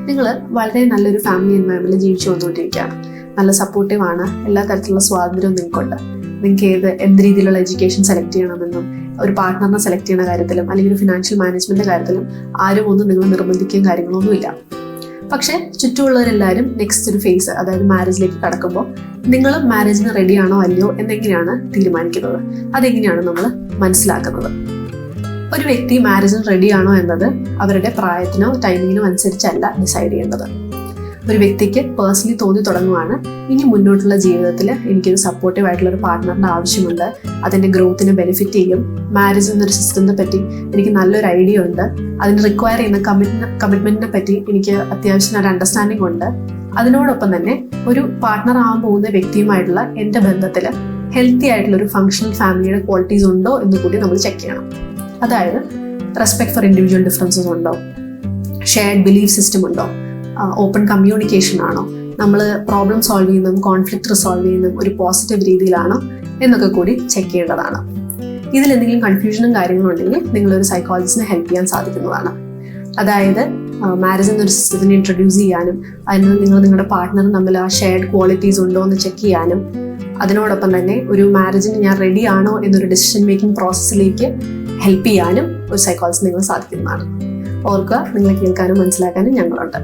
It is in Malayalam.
നിങ്ങൾ വളരെ നല്ലൊരു ഫാമിലി എൻവയോൺമെന്റിൽ ജീവിച്ചു വന്നുകൊണ്ടിരിക്കുകയാണ്. നല്ല സപ്പോർട്ടീവ് ആണ്, എല്ലാ തരത്തിലുള്ള സ്വാതന്ത്ര്യവും നിങ്ങൾക്കുണ്ട്. നിങ്ങൾക്ക് എന്ത് രീതിയിലുള്ള എഡ്യൂക്കേഷൻ സെലക്ട് ചെയ്യണമെന്നും ഒരു പാർട്ട്ണറിനെ സെലക്ട് ചെയ്യുന്ന കാര്യത്തിലും അല്ലെങ്കിൽ ഒരു ഫിനാൻഷ്യൽ മാനേജ്മെന്റ് കാര്യത്തിലും ആരും ഒന്നും നിങ്ങൾ നിർബന്ധിക്കുകയും കാര്യങ്ങളൊന്നുമില്ല. പക്ഷെ ചുറ്റുമുള്ളവരെല്ലാവരും നെക്സ്റ്റ് ഒരു ഫേസ്, അതായത് മാരേജിലേക്ക് കടക്കുമ്പോൾ നിങ്ങൾ മാരേജിന് റെഡിയാണോ അല്ലയോ എന്നെങ്ങനെയാണ് തീരുമാനിക്കുന്നത്, അതെങ്ങനെയാണ് നമ്മൾ മനസ്സിലാക്കുന്നത്. ഒരു വ്യക്തി മാരേജിന് റെഡിയാണോ എന്നത് അവരുടെ പ്രായത്തിനോ ടൈമിങ്ങിനോ അനുസരിച്ചല്ല ഡിസൈഡ് ചെയ്യേണ്ടത്. ഒരു വ്യക്തിക്ക് പേഴ്സണലി തോന്നി തുടങ്ങുവാണ്, ഇനി മുന്നോട്ടുള്ള ജീവിതത്തിൽ എനിക്കൊരു സപ്പോർട്ടീവ് ആയിട്ടുള്ള ഒരു പാർട്ട്ണറിന്റെ ആവശ്യമുണ്ട്, അതിന്റെ ഗ്രോത്തിന് ബെനിഫിറ്റ് ചെയ്യും, മാരേജ് എന്നൊരു സിസ്റ്റത്തിനെ പറ്റി എനിക്ക് നല്ലൊരു ഐഡിയ ഉണ്ട്, അതിന് റിക്വയർ ചെയ്യുന്ന കമ്മിറ്റ്മെന്റിനെ പറ്റി എനിക്ക് അത്യാവശ്യം ഒരു അണ്ടർസ്റ്റാൻഡിംഗ് ഉണ്ട്, അതിനോടൊപ്പം തന്നെ ഒരു പാർട്ട്ണർ ആവാൻ പോകുന്ന വ്യക്തിയുമായിട്ടുള്ള എൻ്റെ ബന്ധത്തിൽ ഹെൽത്തി ആയിട്ടുള്ള ഒരു ഫങ്ഷണൽ ഫാമിലിയുടെ ക്വാളിറ്റീസ് ഉണ്ടോ എന്ന് കൂടി നമ്മൾ ചെക്ക് ചെയ്യണം. അതായത് റെസ്പെക്ട് ഫോർ ഇൻഡിവിജ്വൽ ഡിഫറൻസസ് ഉണ്ടോ, ഷെയർഡ് ബിലീഫ് സിസ്റ്റം ഉണ്ടോ, ഓപ്പൺ കമ്മ്യൂണിക്കേഷൻ ആണോ, നമ്മൾ പ്രോബ്ലം സോൾവ് ചെയ്യുന്നതും കോൺഫ്ലിക്റ്റ് റിസോൾവ് ചെയ്യുന്നതും ഒരു പോസിറ്റീവ് രീതിയിലാണോ എന്നൊക്കെ കൂടി ചെക്ക് ചെയ്യേണ്ടതാണ്. ഇതിൽ എന്തെങ്കിലും കൺഫ്യൂഷനും കാര്യങ്ങളും ഉണ്ടെങ്കിൽ നിങ്ങളൊരു സൈക്കോളജിസ്റ്റിനെ ഹെൽപ്പ് ചെയ്യാൻ സാധിക്കുന്നതാണ്. അതായത് മാരേജ് എന്നൊരു സിസ്റ്റത്തിനെ ഇൻട്രൊഡ്യൂസ് ചെയ്യാനും അതിന് നിങ്ങളുടെ പാർട്ട്ണറും തമ്മിൽ ആ ഷെയർഡ് ക്വാളിറ്റീസ് ഉണ്ടോ എന്ന് ചെക്ക് ചെയ്യാനും അതിനോടൊപ്പം തന്നെ ഒരു മാരേജിന് ഞാൻ റെഡി ആണോ എന്നൊരു ഡിസിഷൻ മേക്കിംഗ് പ്രോസസ്സിലേക്ക് ഹെൽപ്പ് ചെയ്യാനും ഒരു സൈക്കോളജിസ്റ്റ് നിങ്ങൾ സാധിക്കുന്നതാണ്. ഓർക്കുക, നിങ്ങളെ കേൾക്കാനും മനസ്സിലാക്കാനും ഞങ്ങളുണ്ട്.